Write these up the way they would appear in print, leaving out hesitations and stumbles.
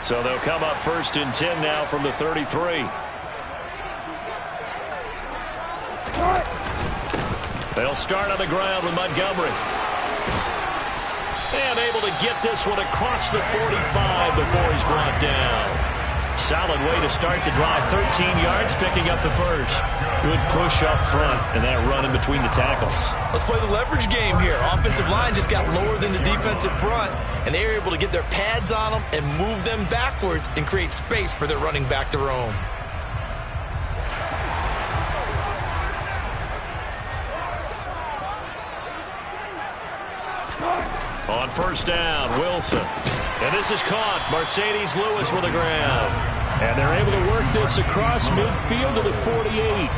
So they'll come up 1st and 10 now from the 33. They'll start on the ground with Montgomery. And able to get this one across the 45 before he's brought down. Solid way to start the drive. 13 yards, picking up the first. Good push up front, and that run in between the tackles. Let's play the leverage game here. Offensive line just got lower than the defensive front, and they were able to get their pads on them and move them backwards and create space for their running back to roam. On 1st down, Wilson. And this is caught. Mercedes Lewis with the grab. And they're able to work this across midfield to the 48.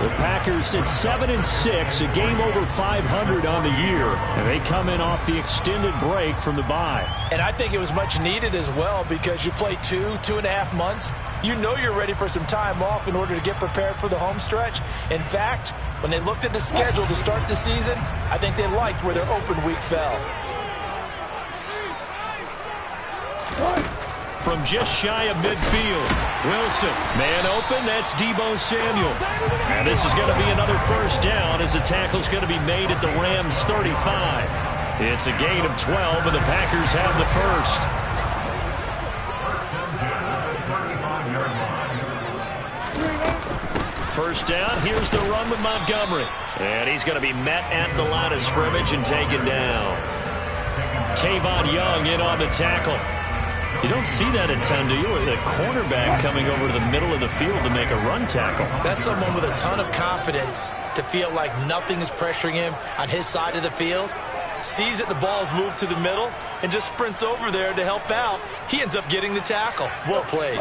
The Packers at 7-6, a game over 500 on the year. And they come in off the extended break from the bye. And I think it was much needed as well because you play 2.5 months. You know you're ready for some time off in order to get prepared for the home stretch. In fact, when they looked at the schedule to start the season, I think they liked where their open week fell. From just shy of midfield, Wilson, man open, that's Deebo Samuel. And this is going to be another 1st down as the tackle's going to be made at the Rams' 35. It's a gain of 12, and the Packers have the first. First down, here's the run with Montgomery. And he's going to be met at the line of scrimmage and taken down. Tavon Young in on the tackle. You don't see that a ton, do you? A cornerback coming over to the middle of the field to make a run tackle. That's someone with a ton of confidence to feel like nothing is pressuring him on his side of the field. Sees that the ball's moved to the middle and just sprints over there to help out. He ends up getting the tackle. Well played.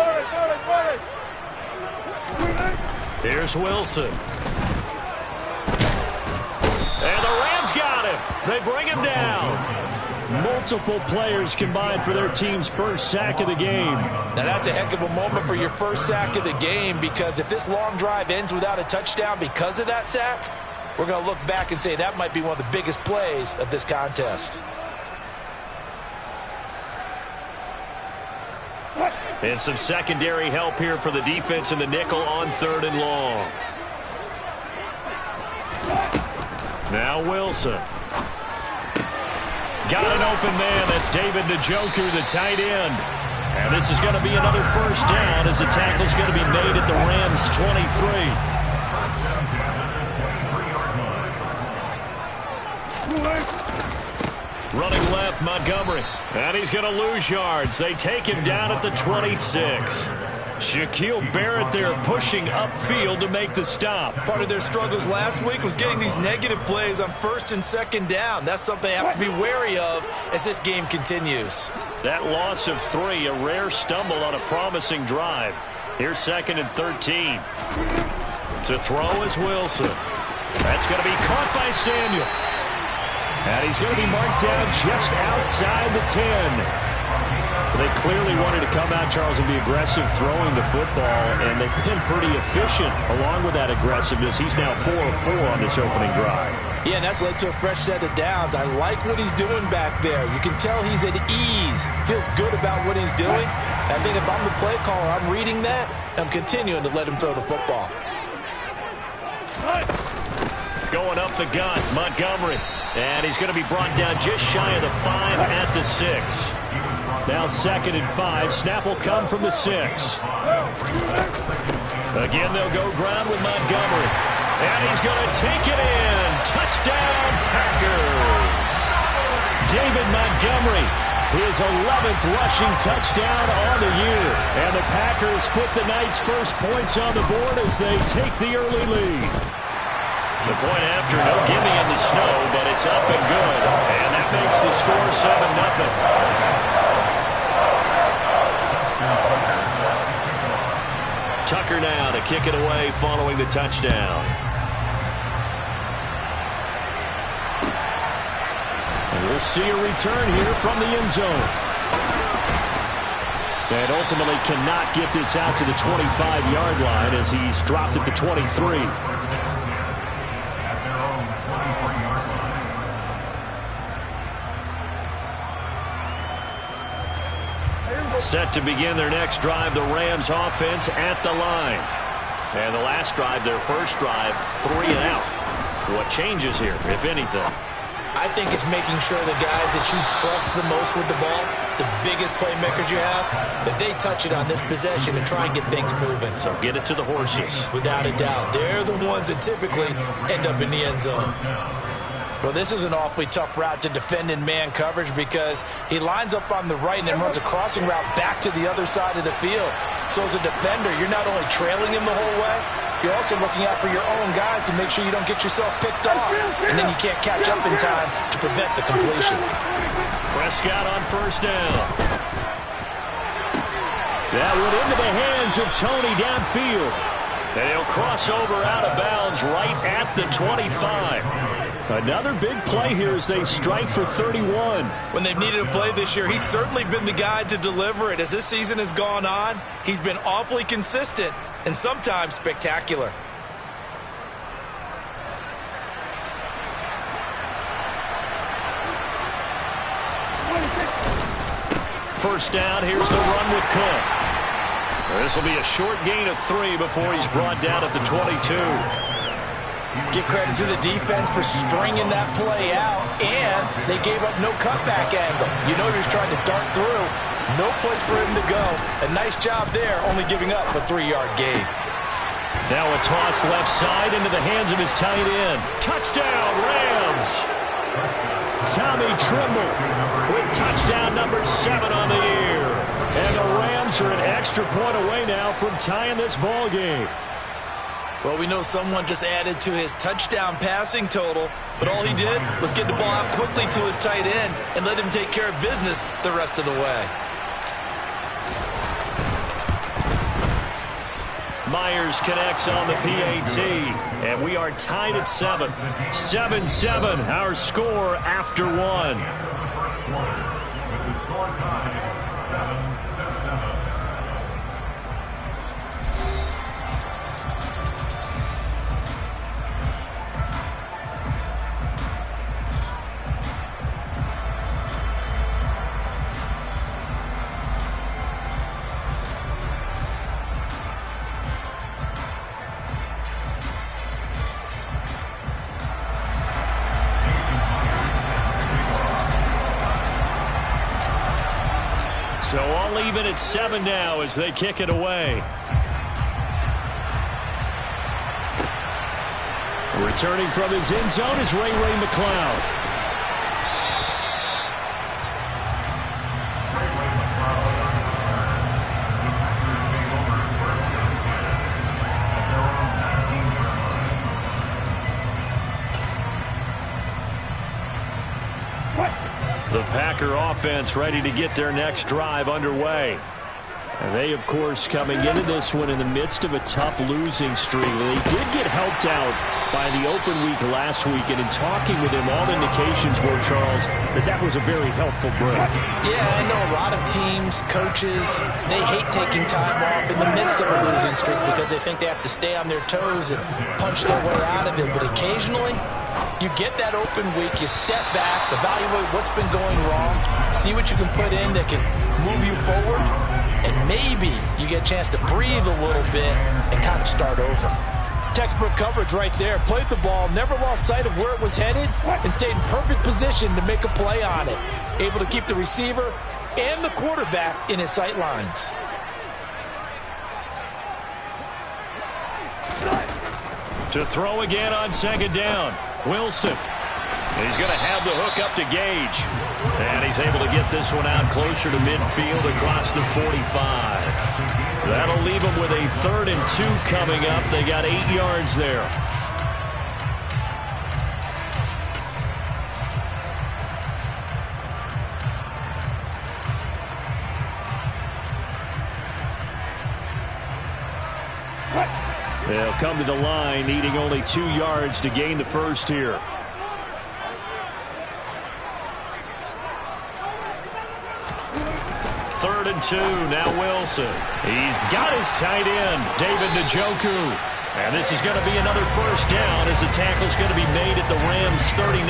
Here's Wilson. And the Rams got him. They bring him down. Multiple players combined for their team's first sack of the game. Now that's a heck of a moment for your first sack of the game, because if this long drive ends without a touchdown because of that sack, we're going to look back and say that might be one of the biggest plays of this contest. And some secondary help here for the defense in the nickel on 3rd and long. Now Wilson. Got an open man. That's David Njoku, the tight end. And this is going to be another 1st down as the tackle's going to be made at the Rams' 23. Running left, Montgomery. And he's going to lose yards. They take him down at the 26. Shaquille Barrett there pushing upfield to make the stop. Part of their struggles last week was getting these negative plays on 1st and 2nd down. That's something they have to be wary of as this game continues. That loss of 3, a rare stumble on a promising drive. Here's 2nd and 13. To throw is Wilson. That's going to be caught by Samuel. And he's going to be marked down just outside the 10. They clearly wanted to come out, Charles, and be aggressive throwing the football, and they've been pretty efficient along with that aggressiveness. He's now 4 of 4 on this opening drive. Yeah, and that's led to a fresh set of downs. I like what he's doing back there. You can tell he's at ease, feels good about what he's doing. I think if I'm the play caller, I'm reading that, and I'm continuing to let him throw the football. Going up the gut, Montgomery. And he's going to be brought down just shy of the 5 at the 6. Now 2nd and 5. Snap will come from the 6. Again, they'll go ground with Montgomery. And he's going to take it in. Touchdown, Packers. David Montgomery, his 11th rushing touchdown on the year. And the Packers put the night's first points on the board as they take the early lead. The point after, no gimme in the snow, but it's up and good. And that makes the score 7-0. Tucker now to kick it away following the touchdown. And we'll see a return here from the end zone. And ultimately cannot get this out to the 25-yard line as he's dropped at the 23. Set to begin their next drive, the Rams offense at the line. And the last drive, their first drive, 3 and out. What changes here, if anything? I think it's making sure the guys that you trust the most with the ball, the biggest playmakers you have, that they touch it on this possession and try and get things moving. So get it to the horses. Without a doubt. They're the ones that typically end up in the end zone. Well, this is an awfully tough route to defend in man coverage because he lines up on the right and then runs a crossing route back to the other side of the field. So as a defender, you're not only trailing him the whole way, you're also looking out for your own guys to make sure you don't get yourself picked off. And then you can't catch up in time to prevent the completion. Prescott on first down. That went into the hands of Tony downfield. And he'll cross over out of bounds right at the 25. Another big play here as they strike for 31. When they've needed a play this year, he's certainly been the guy to deliver it. As this season has gone on, he's been awfully consistent and sometimes spectacular. First down, here's the run with Cook. This will be a short gain of 3 before he's brought down at the 22. Give credit to the defense for stringing that play out, and they gave up no cutback angle. You know he's trying to dart through. No place for him to go. A nice job there, only giving up a 3-yard gain. Now a toss left side into the hands of his tight end. Touchdown, Rams! Tommy Tremble with touchdown number 7 on the year. And the Rams are an extra point away now from tying this ball game. Well, we know someone just added to his touchdown passing total, but all he did was get the ball out quickly to his tight end and let him take care of business the rest of the way. Myers connects on the PAT, and we are tied at 7. 7-7, our score after 1. With the score tied 7-7. So all even at 7 now as they kick it away. Returning from his end zone is Ray McCloud. The Packer offense ready to get their next drive underway. And they, of course, coming into this one in the midst of a tough losing streak. They did get helped out by the open week last week, and in talking with him, all indications were, Charles, that was a very helpful break. Yeah, I know a lot of teams, coaches, they hate taking time off in the midst of a losing streak because they think they have to stay on their toes and punch their way out of it. But occasionally, you get that open week, you step back, evaluate what's been going wrong, see what you can put in that can move you forward, and maybe you get a chance to breathe a little bit and kind of start over. Textbook coverage right there. Played the ball, never lost sight of where it was headed, and stayed in perfect position to make a play on it. Able to keep the receiver and the quarterback in his sight lines. To throw again on second down. Wilson. He's going to have the hook up to Gage. And he's able to get this one out closer to midfield across the 45. That'll leave them with a 3rd and 2 coming up. They got 8 yards there. They'll come to the line, needing only 2 yards to gain the first here. Third and 2, now Wilson. He's got his tight end, David Njoku. And this is going to be another first down as the tackle's going to be made at the Rams' 39.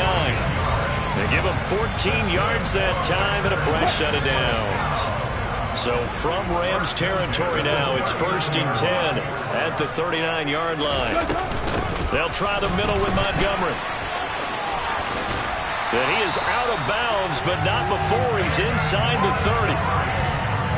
They give him 14 yards that time and a fresh set of downs. So from Rams territory now, it's 1st and 10 at the 39-yard line. They'll try the middle with Montgomery. And he is out of bounds, but not before he's inside the 30.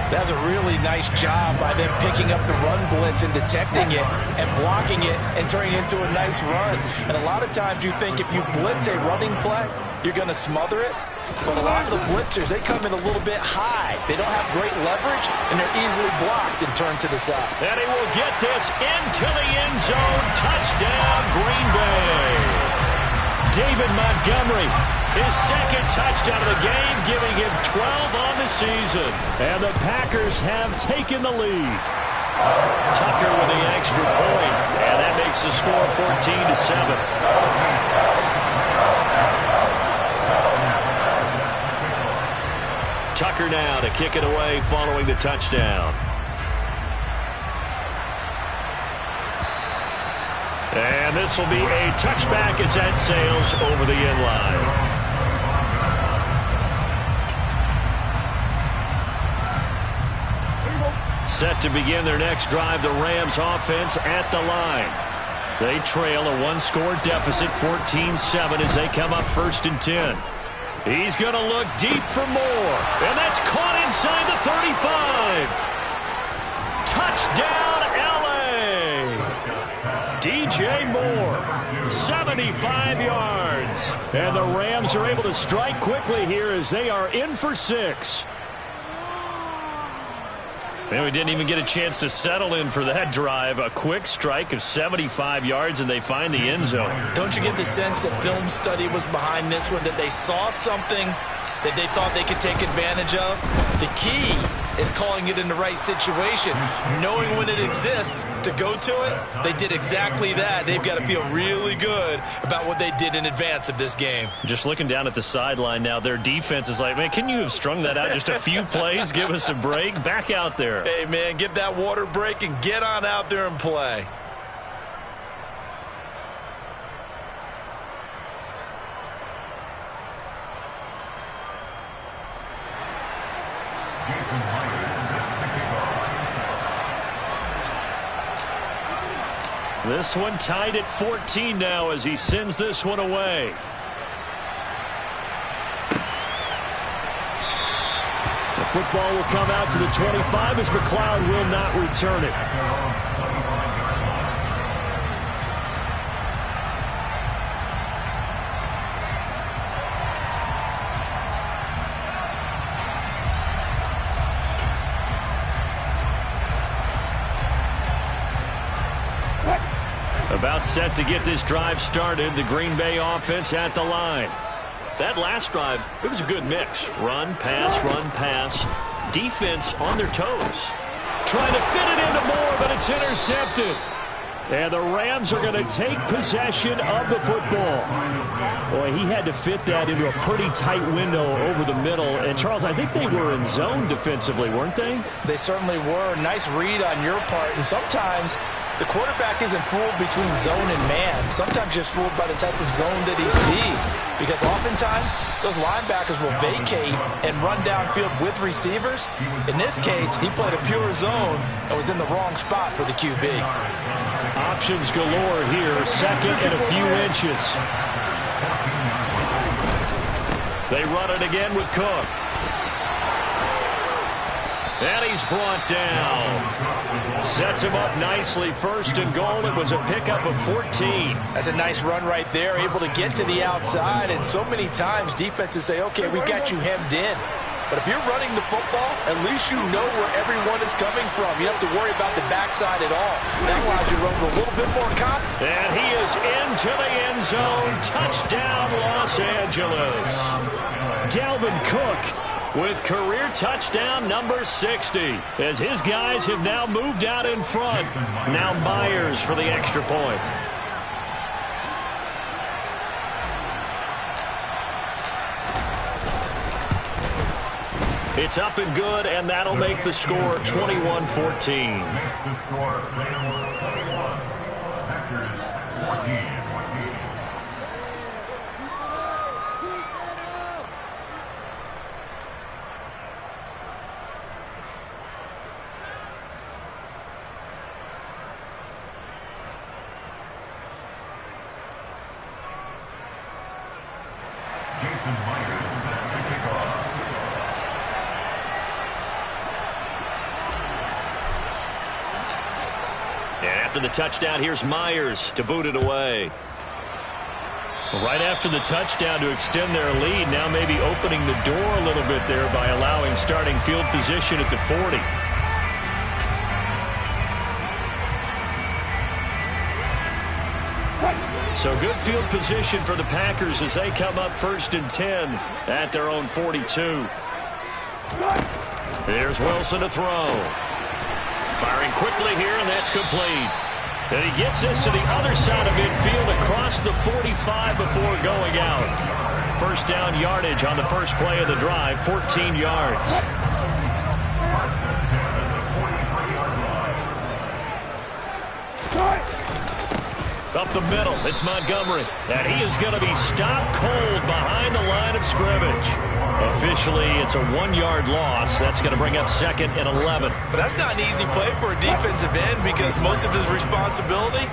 That's a really nice job by them picking up the run blitz and detecting it and blocking it and turning it into a nice run. And a lot of times you think if you blitz a running play, you're going to smother it. But a lot of the blitzers, they come in a little bit high. They don't have great leverage, and they're easily blocked and turned to the side. And he will get this into the end zone. Touchdown, Green Bay. David Montgomery, his second touchdown of the game, giving him 12 on the season. And the Packers have taken the lead. Tucker with the extra point, and that makes the score 14-7. Tucker now to kick it away following the touchdown. And this will be a touchback as that sails over the end line. Set to begin their next drive, the Rams offense at the line. They trail a one-score deficit, 14-7, as they come up 1st and 10. He's going to look deep for more. And that's caught inside the 35. Touchdown, L.A. DJ Moore, 75 yards. And the Rams are able to strike quickly here as they are in for 6. And we didn't even get a chance to settle in for that drive. A quick strike of 75 yards, and they find the end zone. Don't you get the sense that film study was behind this one, that they saw something that they thought they could take advantage of? The key is calling it in the right situation, knowing when it exists to go to it. They did exactly that. They've got to feel really good about what they did in advance of this game. Just looking down at the sideline now, their defense is like, man, can you have strung that out just a few plays? Give us a break. Back out there. Hey, man, give that water break and get on out there and play. This one tied at 14 now as he sends this one away. The football will come out to the 25 as McLeod will not return it. About set to get this drive started. The Green Bay offense at the line. That last drive, it was a good mix. Run, pass. Defense on their toes. Trying to fit it into Moore, but it's intercepted. And the Rams are going to take possession of the football. Boy, he had to fit that into a pretty tight window over the middle. And, Charles, I think they were in zone defensively, weren't they? They certainly were. Nice read on your part. And sometimes the quarterback isn't fooled between zone and man. Sometimes just fooled by the type of zone that he sees. Because oftentimes, those linebackers will vacate and run downfield with receivers. In this case, he played a pure zone and was in the wrong spot for the QB. Options galore here. Second and a few inches. They run it again with Cook. And he's brought down. Sets him up nicely. 1st and goal. It was a pickup of 14. That's a nice run right there. Able to get to the outside. And so many times defenses say, okay, we've got you hemmed in. But if you're running the football, at least you know where everyone is coming from. You don't have to worry about the backside at all. That allows you to run with a little bit more confidence. And he is into the end zone. Touchdown, Los Angeles. Dalvin Cook with career touchdown number 60. As his guys have now moved out in front. Now Myers for the extra point. It's up and good, and that'll make the score 21-14. The score, Rams 21, Packers 14. after the touchdown, here's Myers to boot it away. Right after the touchdown to extend their lead, now maybe opening the door a little bit there by allowing starting field position at the 40. So good field position for the Packers as they come up 1st and 10 at their own 42. Here's Wilson to throw. Firing quickly here, and that's complete. And he gets this to the other side of midfield across the 45 before going out. First down yardage on the first play of the drive, 14 yards. Up the middle, it's Montgomery. And he is going to be stopped cold behind the line of scrimmage. Officially, it's a 1-yard loss. That's going to bring up 2nd and 11. But that's not an easy play for a defensive end because most of his responsibility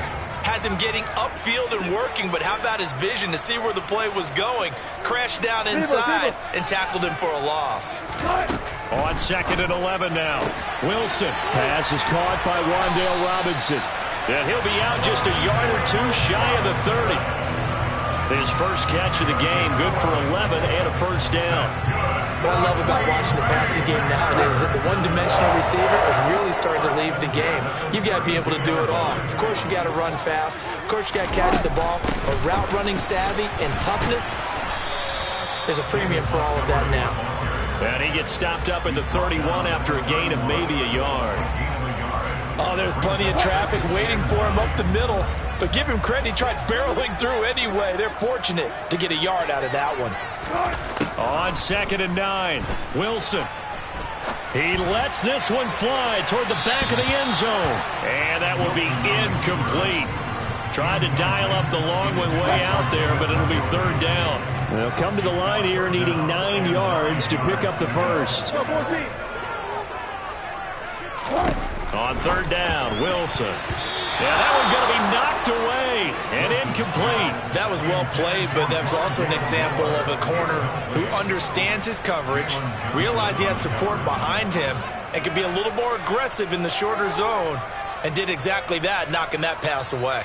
has him getting upfield and working. But how about his vision to see where the play was going? Crashed down inside and tackled him for a loss. On 2nd and 11 now. Wilson. Pass is caught by Wan'Dale Robinson. And he'll be out just a yard or two shy of the 30. His first catch of the game, good for 11 and a first down. What I love about watching the passing game nowadays is that the one-dimensional receiver is really starting to leave the game. You've got to be able to do it all. Of course, you got to run fast. Of course, you got to catch the ball. But route running savvy and toughness, there's a premium for all of that now. And he gets stopped up at the 31 after a gain of maybe a yard. Oh, there's plenty of traffic waiting for him up the middle. But give him credit, he tried barreling through anyway. They're fortunate to get a yard out of that one. On 2nd and 9, Wilson. He lets this one fly toward the back of the end zone. And that will be incomplete. Tried to dial up the long one way out there, but it'll be 3rd down. They'll come to the line here needing 9 yards to pick up the first. On 3rd down, Wilson. Yeah, that one's going to be knocked away and incomplete. That was well played, but that was also an example of a corner who understands his coverage, realized he had support behind him, and could be a little more aggressive in the shorter zone, and did exactly that, knocking that pass away.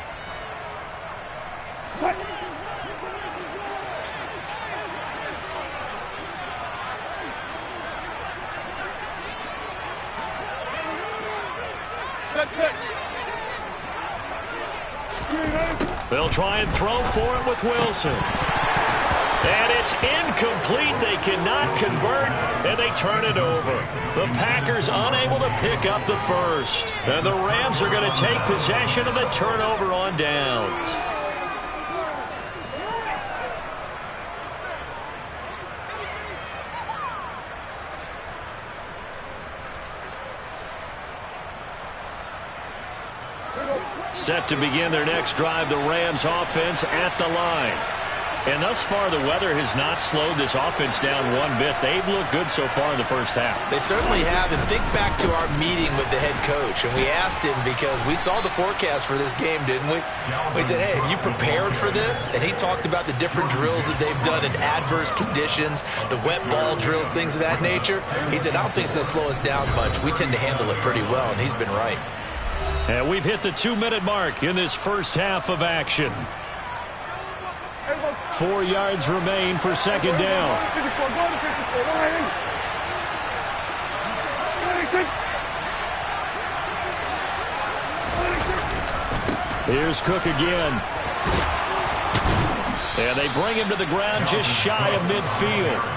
They'll try and throw for it with Wilson. And it's incomplete. They cannot convert, and they turn it over. The Packers unable to pick up the first. And the Rams are going to take possession of the turnover on downs. Set to begin their next drive, the Rams offense at the line. And thus far, the weather has not slowed this offense down one bit. They've looked good so far in the first half. They certainly have. And think back to our meeting with the head coach. And we asked him because we saw the forecast for this game, didn't we? We said, hey, have you prepared for this? And he talked about the different drills that they've done in adverse conditions, the wet ball drills, things of that nature. He said, I don't think it's going to slow us down much. We tend to handle it pretty well, and he's been right. And we've hit the 2-minute mark in this first half of action. 4 yards remain for 2nd down. Here's Cook again. And they bring him to the ground just shy of midfield.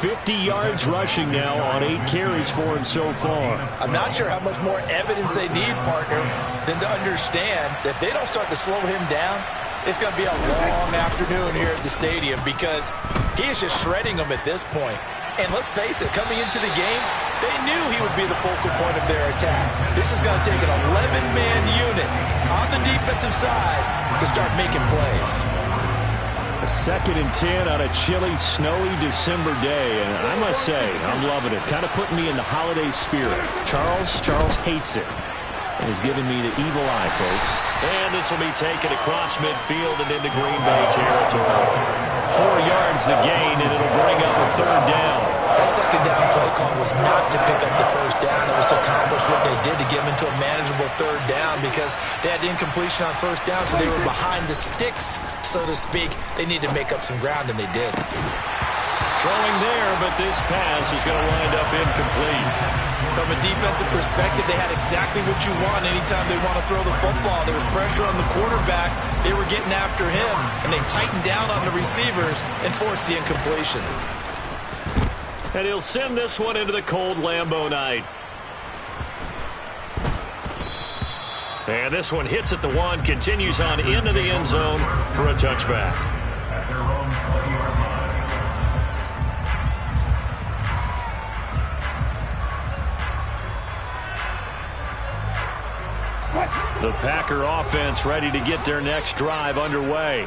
50 yards rushing now on 8 carries for him so far. I'm not sure how much more evidence they need, partner, than to understand that if they don't start to slow him down, it's going to be a long afternoon here at the stadium because he is just shredding them at this point. And let's face it, coming into the game, they knew he would be the focal point of their attack. This is going to take an 11-man unit on the defensive side to start making plays. A 2nd and 10 on a chilly, snowy December day, and I must say, I'm loving it. Kind of putting me in the holiday spirit. Charles hates it, and is giving me the evil eye, folks. And this will be taken across midfield and into Green Bay territory. 4 yards the gain, and it'll bring up a 3rd down. That second down play call was not to pick up the first down. It was to accomplish what they did to get them into a manageable third down because they had incompletion on first down, so they were behind the sticks, so to speak. They needed to make up some ground, and they did. Throwing there, but this pass is going to wind up incomplete. From a defensive perspective, they had exactly what you want anytime they want to throw the football. There was pressure on the quarterback. They were getting after him, and they tightened down on the receivers and forced the incompletion. And he'll send this one into the cold Lambeau night. And this one hits at the 1, continues on into the end zone for a touchback. At their own 20-yard line. The Packer offense ready to get their next drive underway.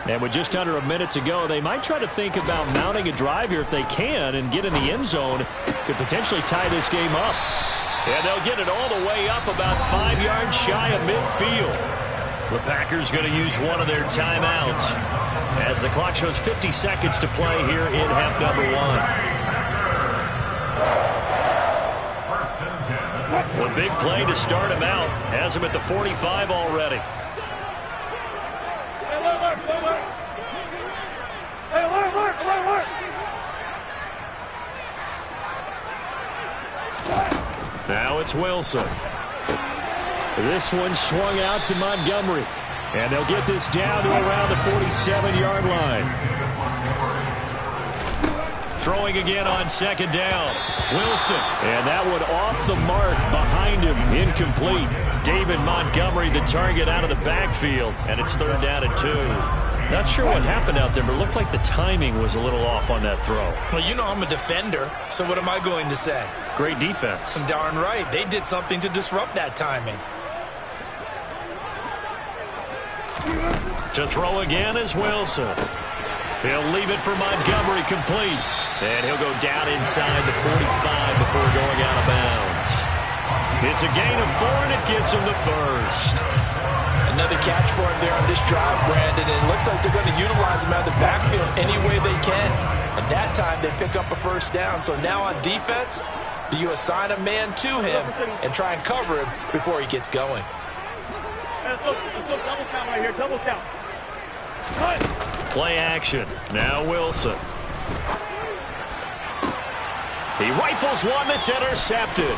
And with just under a minute to go, they might try to think about mounting a drive here if they can and get in the end zone. Could potentially tie this game up. And they'll get it all the way up about 5 yards shy of midfield. The Packers going to use one of their timeouts as the clock shows 50 seconds to play here in half number 1. The big play to start him out has him at the 45 already. Now it's Wilson. This one swung out to Montgomery. And they'll get this down to around the 47-yard line. Throwing again on second down. Wilson. And that one off the mark behind him. Incomplete. David Montgomery, the target out of the backfield. And it's third down and 2. Not sure what happened out there, but it looked like the timing was a little off on that throw. Well, you know I'm a defender, so what am I going to say? Great defense. Darn right. They did something to disrupt that timing. To throw again is Wilson. He'll leave it for Montgomery complete. And he'll go down inside the 45 before going out of bounds. It's a gain of 4, and it gets him the first. Another catch for him there on this drive, Brandon. And it looks like they're going to utilize him out of the backfield any way they can. And that time they pick up a first down. So now on defense, do you assign a man to him and try and cover him before he gets going? Let's go double count right here. Double count. Play action. Now Wilson. He rifles one that's intercepted.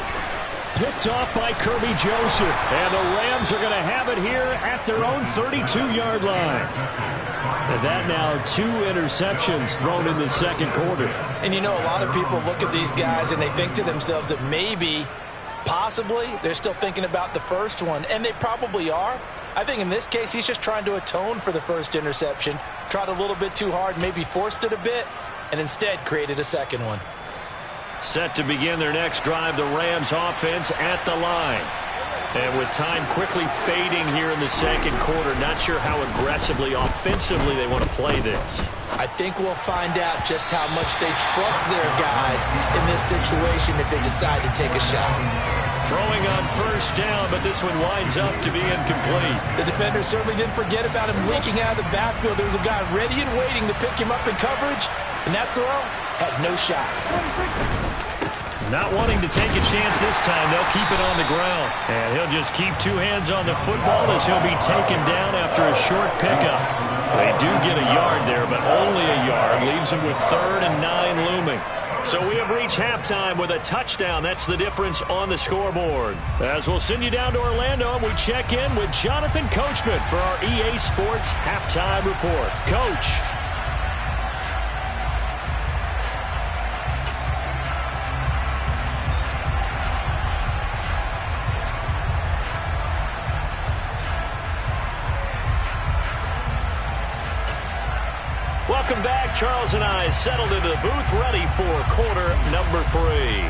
Picked off by Kirby Joseph. And the Rams are going to have it here at their own 32-yard line. And that now 2 interceptions thrown in the second quarter. And you know, a lot of people look at these guys and they think to themselves that maybe, possibly, they're still thinking about the first one. And they probably are. I think in this case, he's just trying to atone for the first interception. Tried a little bit too hard, maybe forced it a bit, and instead created a second one. Set to begin their next drive, the Rams offense at the line. And with time quickly fading here in the second quarter, not sure how aggressively, offensively they want to play this. I think we'll find out just how much they trust their guys in this situation if they decide to take a shot. Throwing on first down, but this one winds up to be incomplete. The defender certainly didn't forget about him leaking out of the backfield. There was a guy ready and waiting to pick him up in coverage, and that throw had no shot. Not wanting to take a chance this time, they'll keep it on the ground. And he'll just keep 2 hands on the football as he'll be taken down after a short pickup. They do get a yard there, but only a yard. Leaves him with 3rd and 9 looming. So we have reached halftime with a touchdown. That's the difference on the scoreboard. As we'll send you down to Orlando, and we check in with Jonathan Coachman for our EA Sports Halftime Report. Coach. Welcome back. Charles and I settled into the booth, ready for quarter number 3.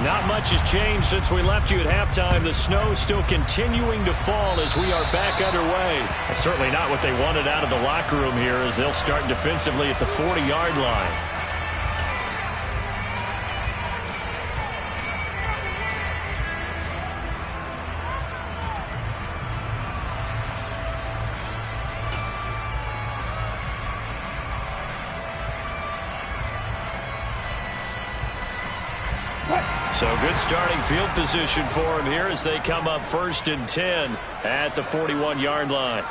Not much has changed since we left you at halftime. The snow still continuing to fall as we are back underway. And certainly not what they wanted out of the locker room here as they'll start defensively at the 40-yard line. So good starting field position for him here as they come up 1st and 10 at the 41-yard line.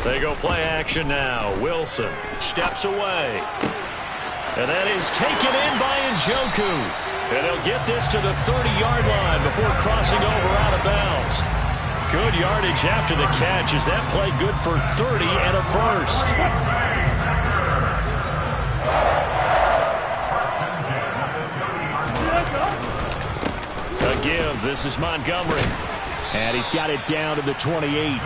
They go play action now. Wilson steps away. And that is taken in by Njoku. And they'll get this to the 30-yard line before crossing over out of bounds. Good yardage after the catch as that play good for 30 and a first. A give. This is Montgomery. And he's got it down to the 28.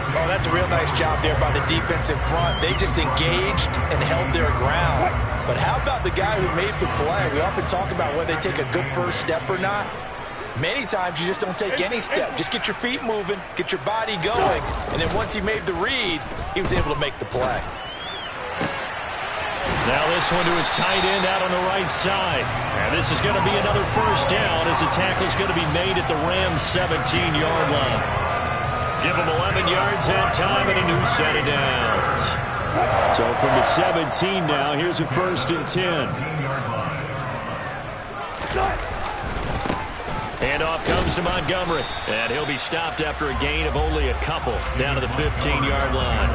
Oh, that's a real nice job there by the defensive front. They just engaged and held their ground. But how about the guy who made the play? We often talk about whether they take a good first step or not. Many times you just don't take any step. Just get your feet moving, get your body going, and then once he made the read, he was able to make the play. Now this one to his tight end out on the right side. And this is going to be another first down as the tackle is going to be made at the Rams' 17-yard line. Give him 11 yards that time and a new set of downs. So from the 17 now, here's a 1st and 10. Handoff comes to Montgomery. And he'll be stopped after a gain of only a couple down to the 15-yard line.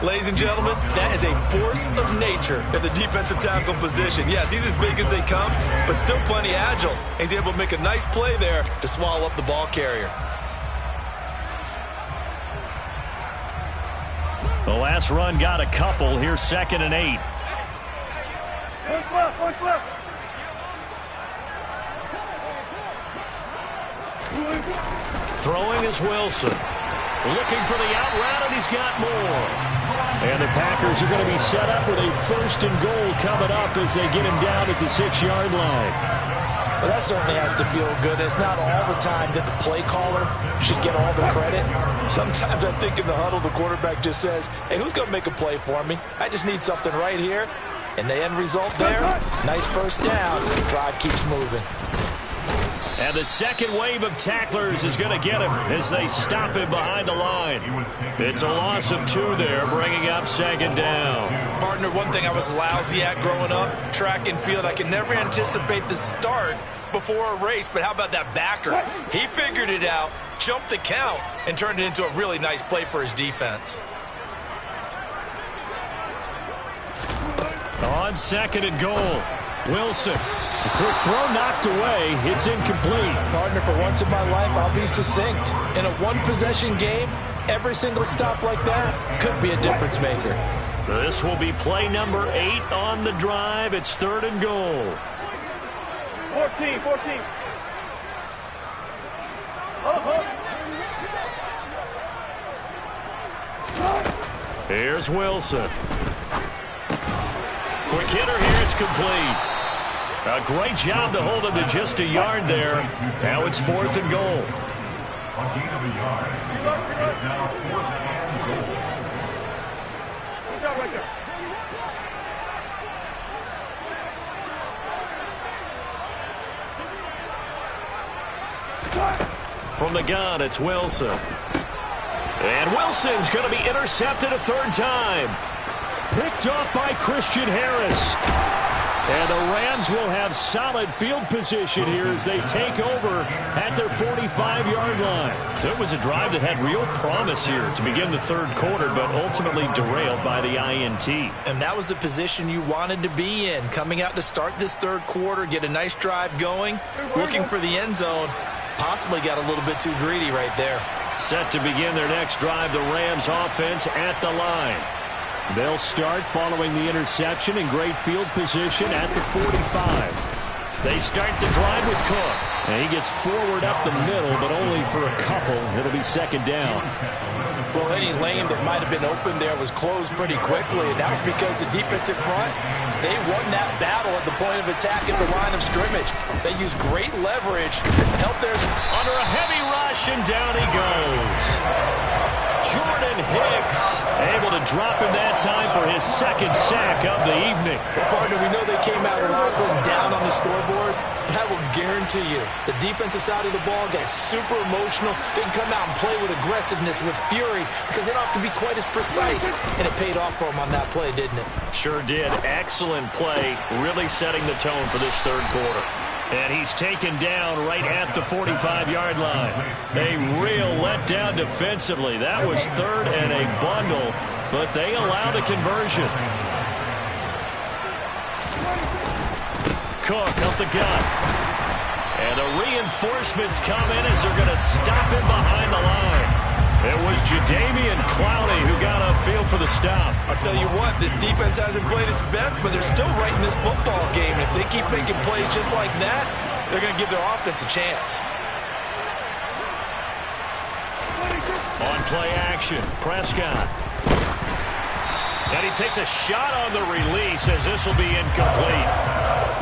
Ladies and gentlemen, that is a force of nature at the defensive tackle position. Yes, he's as big as they come, but still plenty agile. He's able to make a nice play there to swallow up the ball carrier. The last run got a couple. Here's 2nd and 8. One left. Throwing is Wilson. Looking for the out route, and he's got more. And the Packers are going to be set up with a 1st and goal coming up as they get him down at the 6-yard line. Well, that certainly has to feel good. It's not all the time that the play caller should get all the credit. Sometimes I think in the huddle, the quarterback just says, hey, who's going to make a play for me? I just need something right here. And the end result there, nice first down. The drive keeps moving. And the second wave of tacklers is going to get him as they stop him behind the line. It's a loss of 2 there, bringing up 2nd down. Partner, one thing I was lousy at growing up, track and field, I can never anticipate the start before a race, but how about that backer? He figured it out, jumped the count, and turned it into a really nice play for his defense. On 2nd and goal, Wilson. A quick throw knocked away. It's incomplete. Partner, for once in my life, I'll be succinct. In a one-possession game, every single stop like that could be a difference maker. This will be play number 8 on the drive. It's 3rd and goal. 14. Here's Wilson. Quick hitter here. It's complete. A great job to hold him to just a yard there. Now it's 4th and goal. A gain of a yard. It's now 4th and goal. Good job right there. From the gun, it's Wilson. And Wilson's going to be intercepted a 3rd time. Picked off by Christian Harris. And the Rams will have solid field position here as they take over at their 45-yard line. So it was a drive that had real promise here to begin the 3rd quarter, but ultimately derailed by the INT. And that was the position you wanted to be in, coming out to start this 3rd quarter, get a nice drive going, looking for the end zone. Possibly got a little bit too greedy right there. Set to begin their next drive, the Rams offense at the line. They'll start following the interception in great field position at the 45. They start the drive with Cook. And he gets forward up the middle, but only for a couple. It'll be 2nd down. Well, any lane that might have been open there was closed pretty quickly, and that was because the defensive front, they won that battle at the point of attack at the line of scrimmage. They used great leverage, helped theirs under a heavy rush, and down he goes. Jordan Hicks able to drop him that time for his second sack of the evening. Well, partner, we know they came out of the locker room down on the scoreboard, but I will guarantee you the defensive side of the ball got super emotional. They can come out and play with aggressiveness, with fury, because they don't have to be quite as precise, and it paid off for them on that play, didn't it? Sure did. Excellent play, really setting the tone for this third quarter. And he's taken down right at the 45-yard line. A real letdown defensively. That was third and a bundle, but they allow the conversion. Cook up the gut. And the reinforcements come in as they're going to stop him behind the line. It was Jadeveon Clowney who got upfield for the stop. I'll tell you what, this defense hasn't played its best, but they're still right in this football game. And if they keep making plays just like that, they're going to give their offense a chance. On play action, Prescott. And he takes a shot on the release as this will be incomplete.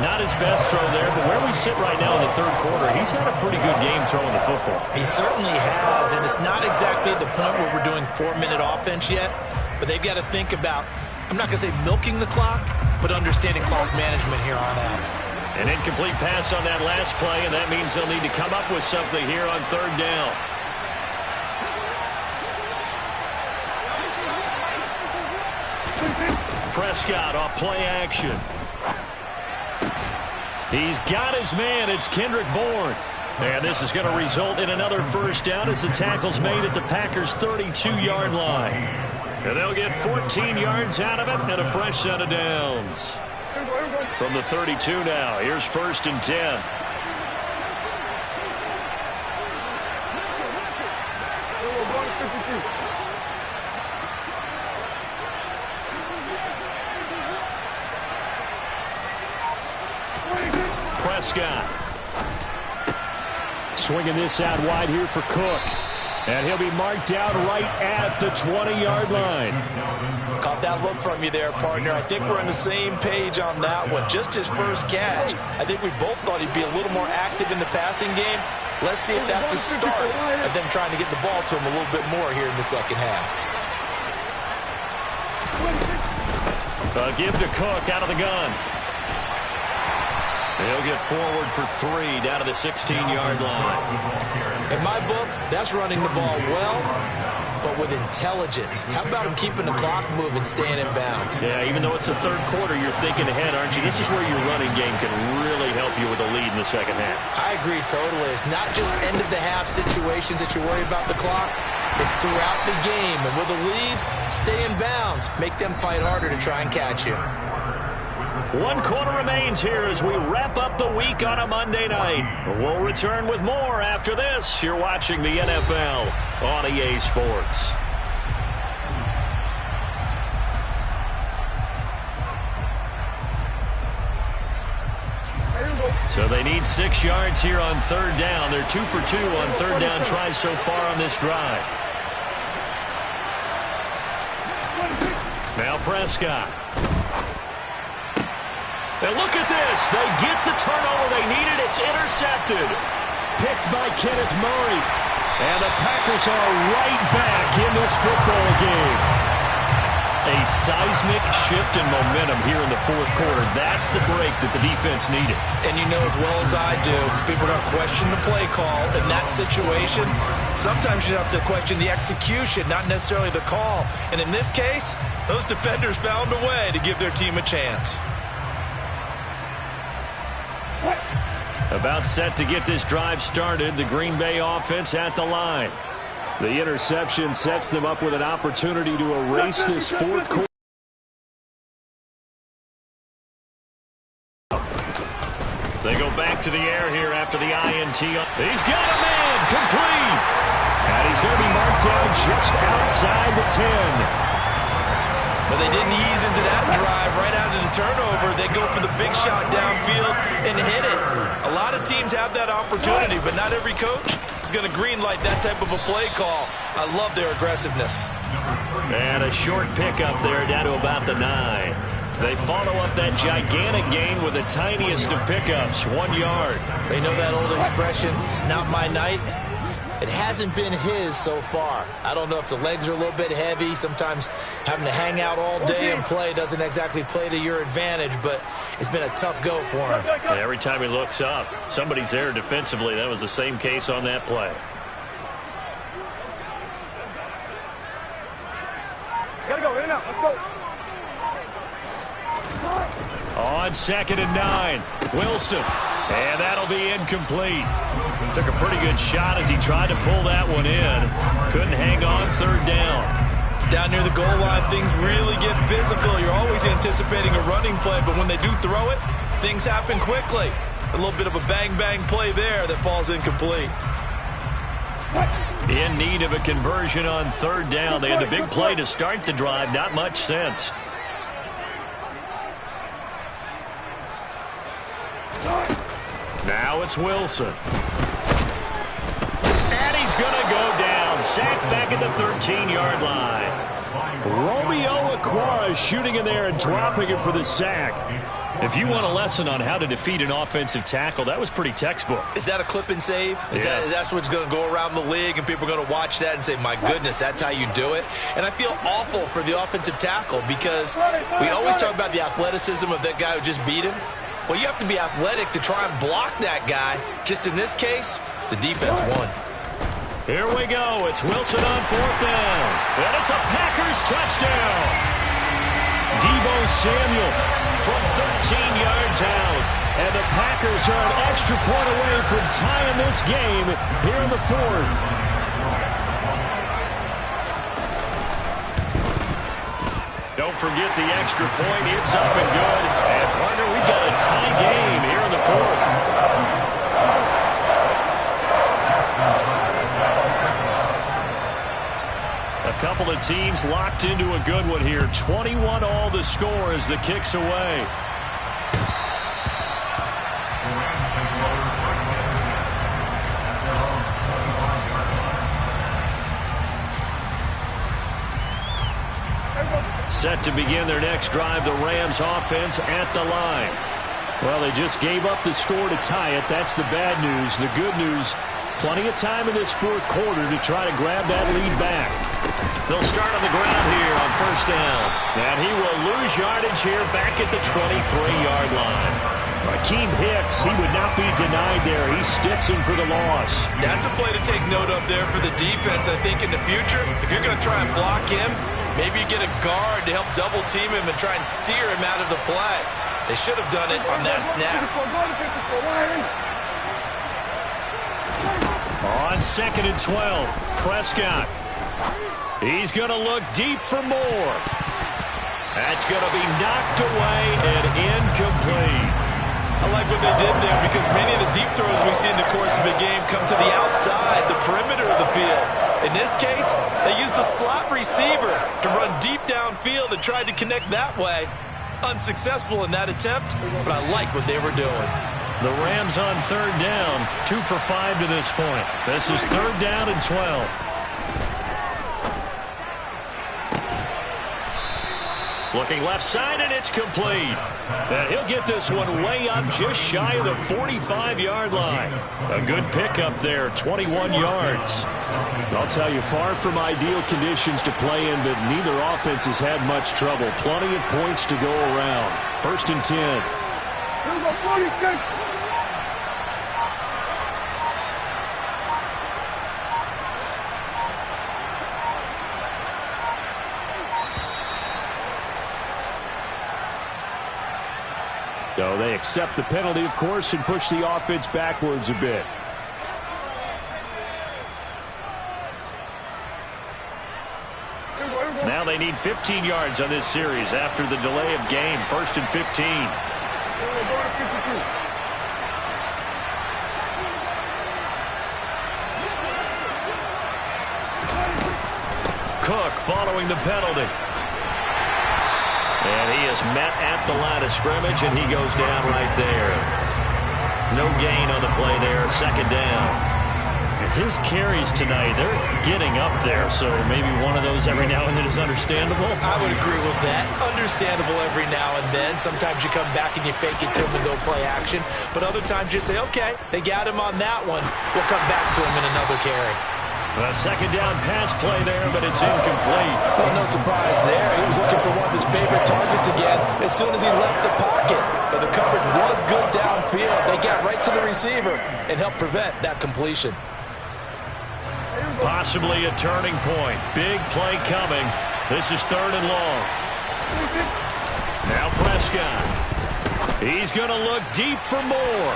Not his best throw there, but where we sit right now in the third quarter, he's had a pretty good game throwing the football. He certainly has, and it's not exactly at the point where we're doing 4-minute offense yet, but they've got to think about, I'm not going to say milking the clock, but understanding clock management here on out. An incomplete pass on that last play, and that means they'll need to come up with something here on third down. Prescott off play action. He's got his man. It's Kendrick Bourne. And this is going to result in another first down as the tackle's made at the Packers' 32-yard line. And they'll get 14 yards out of it and a fresh set of downs. From the 32 now, here's 1st and 10. Prescott. Swinging this out wide here for Cook. And he'll be marked down right at the 20-yard line. Caught that look from you there, partner. I think we're on the same page on that one. Just his first catch. I think we both thought he'd be a little more active in the passing game. Let's see if that's the start of them trying to get the ball to him a little bit more here in the second half. Give to Cook out of the gun. He'll get forward for 3 down to the 16-yard line. In my book, that's running the ball well, but with intelligence. How about him keeping the clock moving, staying in bounds? Yeah, even though it's the third quarter, you're thinking ahead, aren't you? This is where your running game can really help you with a lead in the second half. I agree totally. It's not just end-of-the-half situations that you worry about the clock. It's throughout the game. And with a lead, stay in bounds. Make them fight harder to try and catch you. 1 quarter remains here as we wrap up the week on a Monday night. We'll return with more after this. You're watching the NFL on EA Sports. So they need 6 yards here on third down. They're 2 for 2 on third down tries so far on this drive. Now Prescott. And look at this. They get the turnover they needed. It's intercepted. Picked by Kenneth Murray. And the Packers are right back in this football game. A seismic shift in momentum here in the fourth quarter. That's the break that the defense needed. And you know as well as I do, people are going to question the play call in that situation. Sometimes you have to question the execution, not necessarily the call. And in this case, those defenders found a way to give their team a chance. About set to get this drive started, the Green Bay offense at the line. The interception sets them up with an opportunity to erase this fourth quarter. They go back to the air here after the INT. He's got a man, complete. And he's going to be marked down just outside the 10. But they didn't ease into that drive right out of the turnover. They go for the big shot downfield and hit it. A lot of teams have that opportunity, but not every coach is going to greenlight that type of a play call. I love their aggressiveness. And a short pickup there down to about the 9. They follow up that gigantic gain with the tiniest of pickups, 1 yard. They know that old expression, it's not my night. It hasn't been his so far. I don't know if the legs are a little bit heavy. Sometimes having to hang out all day and play doesn't exactly play to your advantage, but it's been a tough go for him. And every time he looks up, somebody's there defensively. That was the same case on that play. Gotta go, in and out, let's go. On 2nd and 9, Wilson. And that'll be incomplete. Took a pretty good shot as he tried to pull that one in. Couldn't hang on 3rd down. Down near the goal line, things really get physical. You're always anticipating a running play, but when they do throw it, things happen quickly. A little bit of a bang-bang play there that falls incomplete. In need of a conversion on 3rd down. They had the big play to start the drive. Not much sense. Now it's Wilson. And he's going to go down. Sacked back at the 13-yard line. Romeo Okwara shooting in there and dropping it for the sack. If you want a lesson on how to defeat an offensive tackle, that was pretty textbook. Is that a clip and save? Yes. That's what's going to go around the league, and people are going to watch that and say, my goodness, that's how you do it? And I feel awful for the offensive tackle because we always talk about the athleticism of that guy who just beat him. Well, you have to be athletic to try and block that guy. Just in this case, the defense won. Here we go. It's Wilson on 4th down. And it's a Packers touchdown. Deebo Samuel from 13 yards out. And the Packers are an extra point away from tying this game here in the 4th. Don't forget the extra point. It's up and good. And, partner, we've got a tie game here in the 4th. A couple of teams locked into a good one here. 21 all the score as the kick's away. Set to begin their next drive, the Rams offense at the line. Well, they just gave up the score to tie it. That's the bad news. The good news, plenty of time in this 4th quarter to try to grab that lead back. They'll start on the ground here on 1st down. And he will lose yardage here back at the 23-yard line. Akeem Hicks, he would not be denied there. He sticks him for the loss. That's a play to take note of there for the defense. I think in the future, if you're going to try and block him, maybe you get a guard to help double-team him and try and steer him out of the play. They should have done it on that snap. On 2nd and 12, Prescott. He's going to look deep for more. That's going to be knocked away and incomplete. I like what they did there because many of the deep throws we see in the course of a game come to the outside, the perimeter of the field. In this case, they used the slot receiver to run deep downfield and tried to connect that way. Unsuccessful in that attempt, but I like what they were doing. The Rams on 3rd down, 2 for 5 to this point. This is 3rd down and 12. Looking left side, and it's complete. And he'll get this one way up just shy of the 45-yard line. A good pickup there, 21 yards. I'll tell you, far from ideal conditions to play in, but neither offense has had much trouble. Plenty of points to go around. 1st and 10. So they accept the penalty, of course, and push the offense backwards a bit. Now they need 15 yards on this series after the delay of game. 1st and 15. Cook following the penalty. And he is met at the line of scrimmage, and he goes down right there. No gain on the play there, 2nd down. His carries tonight, they're getting up there, so maybe one of those every now and then is understandable. I would agree with that. Understandable every now and then. Sometimes you come back and you fake it to him and they'll play action. But other times you say, okay, they got him on that one. We'll come back to him in another carry. A second down pass play there, but it's incomplete. Well, no surprise there. He was looking for one of his favorite targets again as soon as he left the pocket. But the coverage was good downfield. They got right to the receiver and helped prevent that completion. Possibly a turning point. Big play coming. This is 3rd and long. Now Prescott. He's going to look deep for more.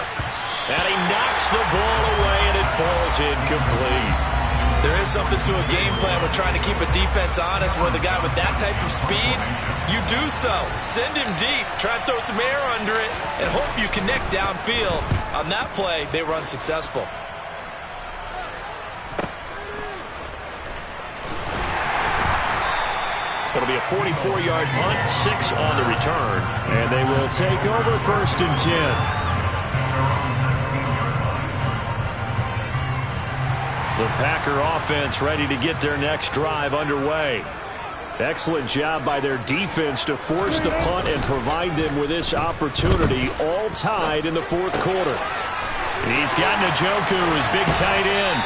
And he knocks the ball away, and it falls incomplete. There is something to a game plan with trying to keep a defense honest with a guy with that type of speed. You do so. Send him deep. Try to throw some air under it and hope you connect downfield. On that play, they were unsuccessful. It'll be a 44-yard punt, 6 on the return. And they will take over 1st and 10. The Packer offense ready to get their next drive underway. Excellent job by their defense to force the punt and provide them with this opportunity, all tied in the 4th quarter. He's got Njoku, his big tight end.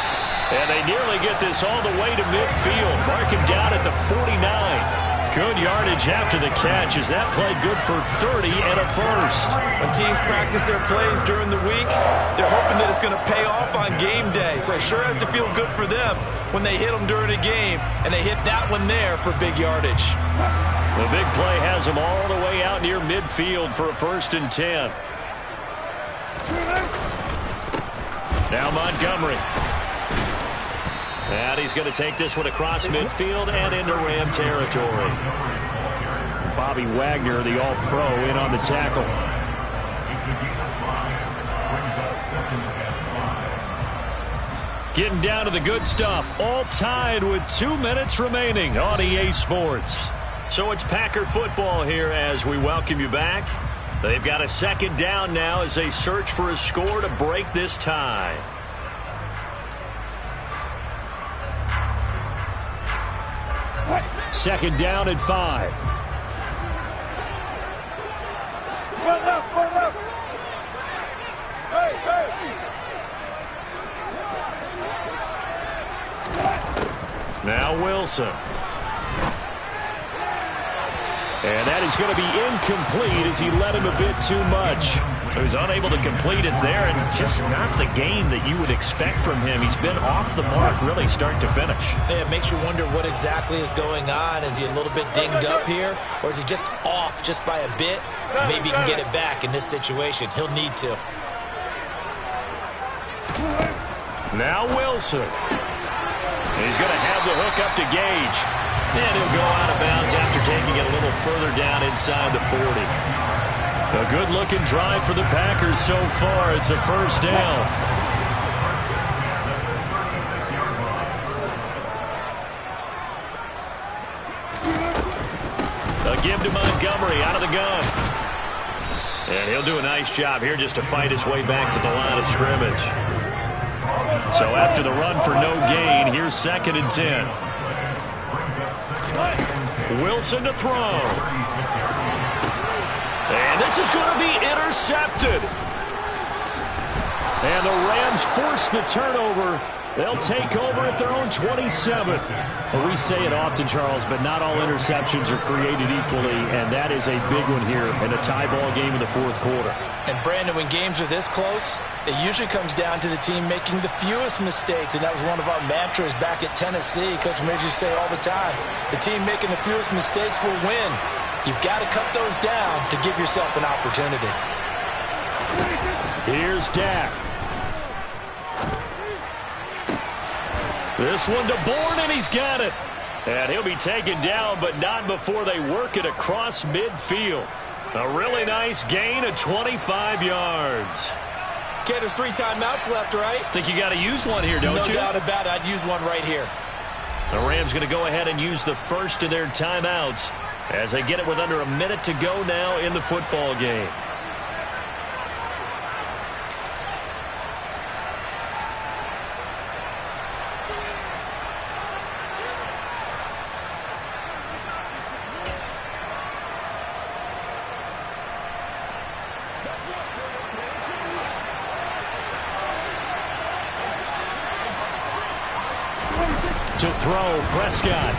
And they nearly get this all the way to midfield. Mark him down at the 49. Good yardage after the catch. Is that play good for 30 and a first? When teams practice their plays during the week, they're hoping that it's going to pay off on game day. So it sure has to feel good for them when they hit them during a game, and they hit that one there for big yardage. The big play has them all the way out near midfield for a 1st and 10. Now Montgomery. And he's going to take this one across midfield and into Ram territory. Bobby Wagner, the All-Pro, in on the tackle. Getting down to the good stuff. All tied with 2 minutes remaining on EA Sports. So it's Packer football here as we welcome you back. They've got a 2nd down now as they search for a score to break this tie. Second down at 5. Now Wilson. And that is going to be incomplete as he led him a bit too much. So he's unable to complete it there, and just not the game that you would expect from him. He's been off the mark really start to finish. Yeah, it makes you wonder what exactly is going on. Is he a little bit dinged up here, or is he just off just by a bit? Maybe he can get it back in this situation. He'll need to. Now Wilson. He's going to have the hook up to Gage. And he'll go out of bounds after taking it a little further down inside the 40. A good-looking drive for the Packers so far. It's a 1st down. A give to Montgomery out of the gun. And he'll do a nice job here just to fight his way back to the line of scrimmage. So after the run for no gain, here's 2nd and 10. Wilson to throw. And this is going to be intercepted. And the Rams force the turnover. They'll take over at their own 27. Well, we say it often, Charles, but not all interceptions are created equally, and that is a big one here in a tie ball game in the 4th quarter. And, Brandon, when games are this close, it usually comes down to the team making the fewest mistakes, and that was one of our mantras back at Tennessee. Coach Midge used to say all the time, the team making the fewest mistakes will win. You've got to cut those down to give yourself an opportunity. Here's Dak. This one to Bourne, and he's got it. And he'll be taken down, but not before they work it across midfield. A really nice gain of 25 yards. Okay, there's 3 timeouts left, right? Think you got to use one here, don't you? No doubt about it. I'd use one right here. The Rams going to go ahead and use the first of their timeouts as they get it with under a minute to go now in the football game. To throw, Prescott.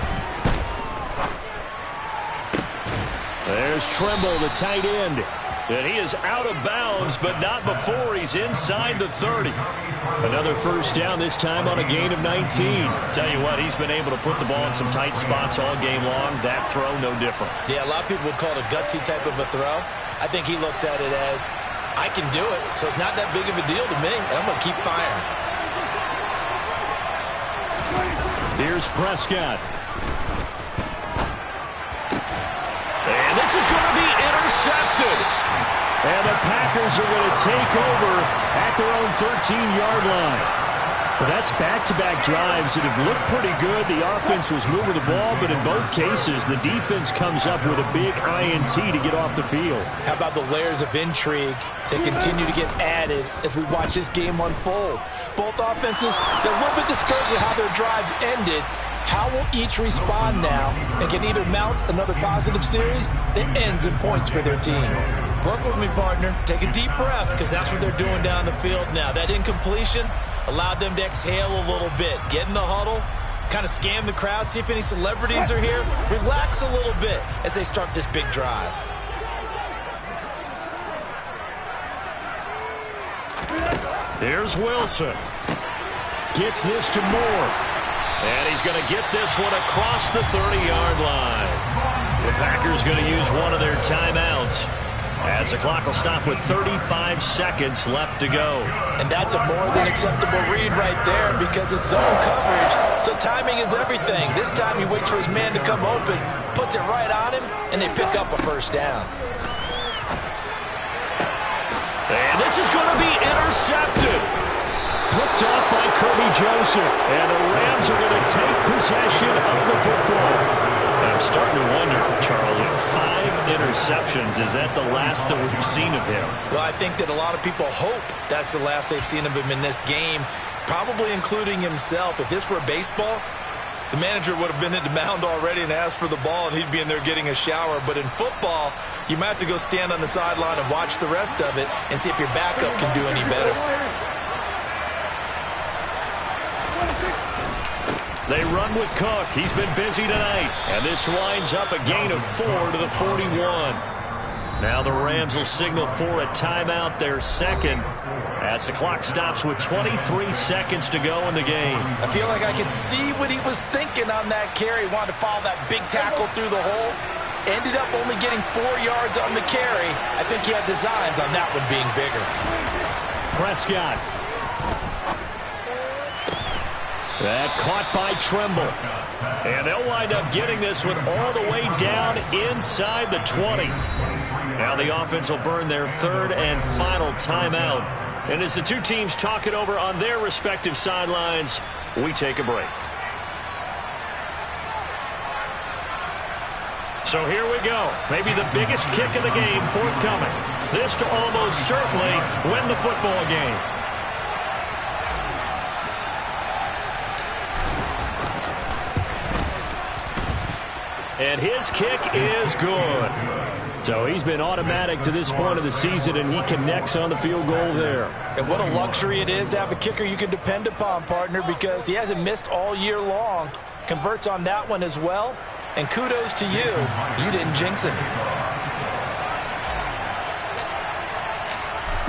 There's Trimble, the tight end. And he is out of bounds, but not before he's inside the 30. Another first down, this time on a gain of 19. Tell you what, he's been able to put the ball in some tight spots all game long. That throw, no different. Yeah, a lot of people would call it a gutsy type of a throw. I think he looks at it as, I can do it, so it's not that big of a deal to me, and I'm going to keep firing. Here's Prescott. And this is going to be intercepted. And the Packers are going to take over at their own 13-yard line. Well, that's back-to-back drives that have looked pretty good. The offense was moving the ball, but in both cases, the defense comes up with a big INT to get off the field. How about the layers of intrigue that continue to get added as we watch this game unfold? Both offenses, they're a little bit discouraged with how their drives ended. How will each respond now and can either mount another positive series that ends in points for their team? Work with me, partner. Take a deep breath, because that's what they're doing down the field now. That incompletion allowed them to exhale a little bit. Get in the huddle, kind of scan the crowd, see if any celebrities are here. Relax a little bit as they start this big drive. Here's Wilson. Gets this to Moore. And he's going to get this one across the 30-yard line. The Packers going to use one of their timeouts, as the clock will stop with 35 seconds left to go. And that's a more than acceptable read right there, because it's zone coverage, so timing is everything. This time he waits for his man to come open, puts it right on him, and they pick up a first down. And this is going to be intercepted. Picked off by Kirby Joseph. And the Rams are going to take possession of the football. And I'm starting to wonder, Charles, if 5 interceptions, is that the last that we've seen of him? Well, I think that a lot of people hope that's the last they've seen of him in this game, probably including himself. If this were baseball, the manager would have been at the mound already and asked for the ball, and he'd be in there getting a shower. But in football, you might have to go stand on the sideline and watch the rest of it and see if your backup can do any better. They run with Cook. He's been busy tonight. And this winds up a gain of 4 to the 41. Now the Rams will signal for a timeout, their second, as the clock stops with 23 seconds to go in the game. I feel like I can see what he was thinking on that carry. Wanted to follow that big tackle through the hole. Ended up only getting 4 yards on the carry. I think he had designs on that one being bigger. Prescott. That caught by Trimble. And they'll wind up getting this one all the way down inside the 20. Now the offense will burn their third and final timeout. And as the two teams talk it over on their respective sidelines, we take a break. So here we go. Maybe the biggest kick of the game forthcoming. This to almost certainly win the football game. And his kick is good. So he's been automatic to this point of the season, and he connects on the field goal there. And what a luxury it is to have a kicker you can depend upon, partner, because he hasn't missed all year long. Converts on that one as well. And kudos to you. You didn't jinx him.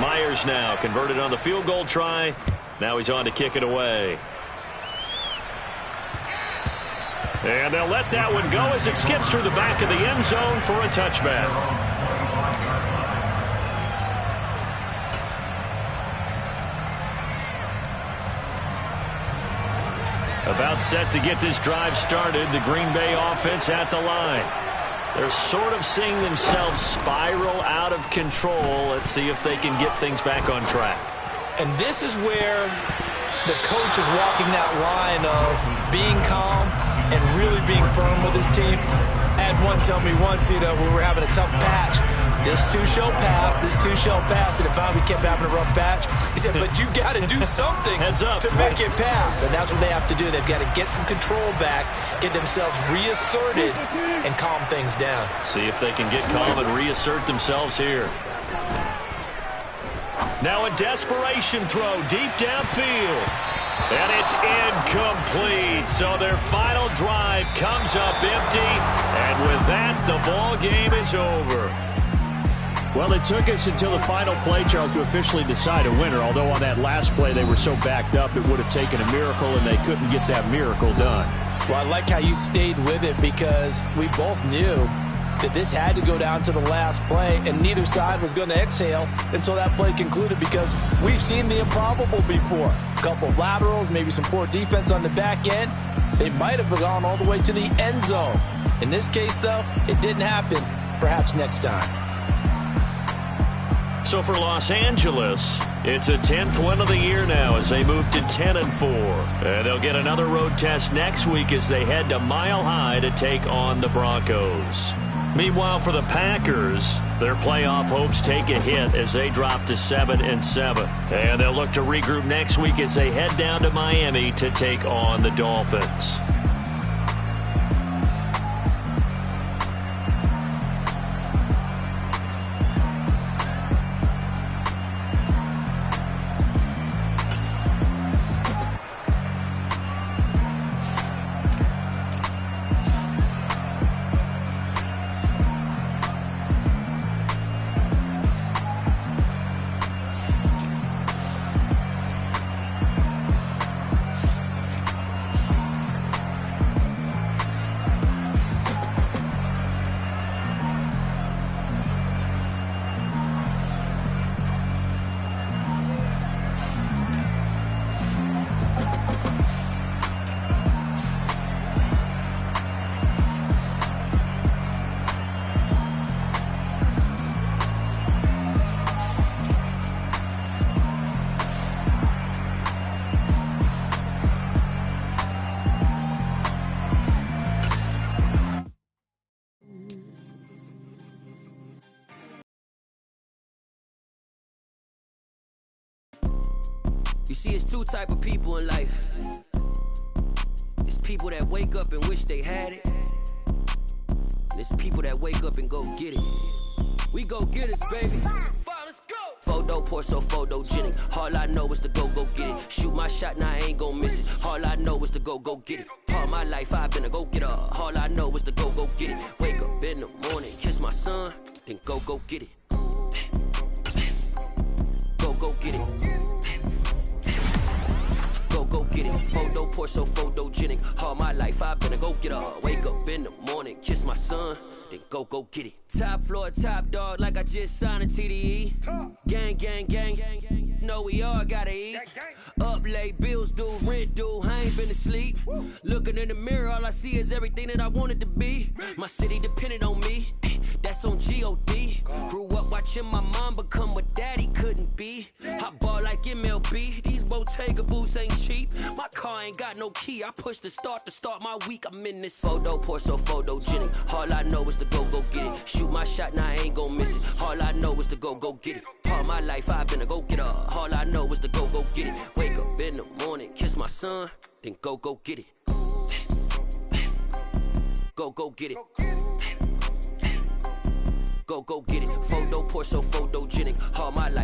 Myers now converted on the field goal try. Now he's on to kick it away. And they'll let that one go as it skips through the back of the end zone for a touchback. About set to get this drive started, the Green Bay offense at the line. They're sort of seeing themselves spiral out of control. Let's see if they can get things back on track. And this is where the coach is walking that line of being calm and really being firm with his team. I had one tell me once, we were having a tough patch. This too shall pass, this too shall pass. And if we kept having a rough patch, he said, but you got to do something to make it pass. And that's what they have to do. They've got to get some control back, get themselves reasserted, and calm things down. See if they can get calm and reassert themselves here. Now a desperation throw deep downfield. And it's incomplete. So their final drive comes up empty. And with that, the ball game is over. Well, it took us until the final play, Charles, to officially decide a winner. Although on that last play they were so backed up, it would have taken a miracle, and they couldn't get that miracle done. Well, I like how you stayed with it because we both knew that this had to go down to the last play, and neither side was going to exhale until that play concluded because we've seen the improbable before. A couple of laterals, maybe some poor defense on the back end. They might have gone all the way to the end zone. In this case, though, it didn't happen. Perhaps next time. So for Los Angeles, it's a 10th win of the year now as they move to 10-4. And they'll get another road test next week as they head to Mile High to take on the Broncos. Meanwhile, for the Packers, their playoff hopes take a hit as they drop to 7-7. And they'll look to regroup next week as they head down to Miami to take on the Dolphins. You see, it's two type of people in life. It's people that wake up and wish they had it. And it's people that wake up and go get it. We go get it, baby. Let's go. Photo pour so photogenic. All I know is to go get it. Shoot my shot, now I ain't gon' miss it. All I know is to go get it. All my life I've been a go-getter. All I know is to go get it. Wake up in the morning, kiss my son, then go get it. Go get it. Go get it. Photo pour so photogenic. All my life I've been a go-getter. Wake up in the morning, kiss my son, then go get it. Top floor, top dog, like I just signed a TDE. Gang, gang, gang, gang. Know we all gotta eat. Up late, bills due, rent due, I ain't been asleep. Looking in the mirror, all I see is everything that I wanted to be. My city depended on me, that's on G.O.D. Grew up watching my mom become what daddy couldn't be. I ball like MLB, these Bottega boots ain't cheap. My car ain't got no key, I push the start to start my week. I'm in this photo pour so photogenic. All I know is to go get it. Shoot my shot, now I ain't gon' miss it. All I know is to go get it. All my life I've been a go-getter. All I know is to go get it. Wake up in the morning, kiss my son, then go get it. Go get it. Go get it. Photo pour so photogenic. All my life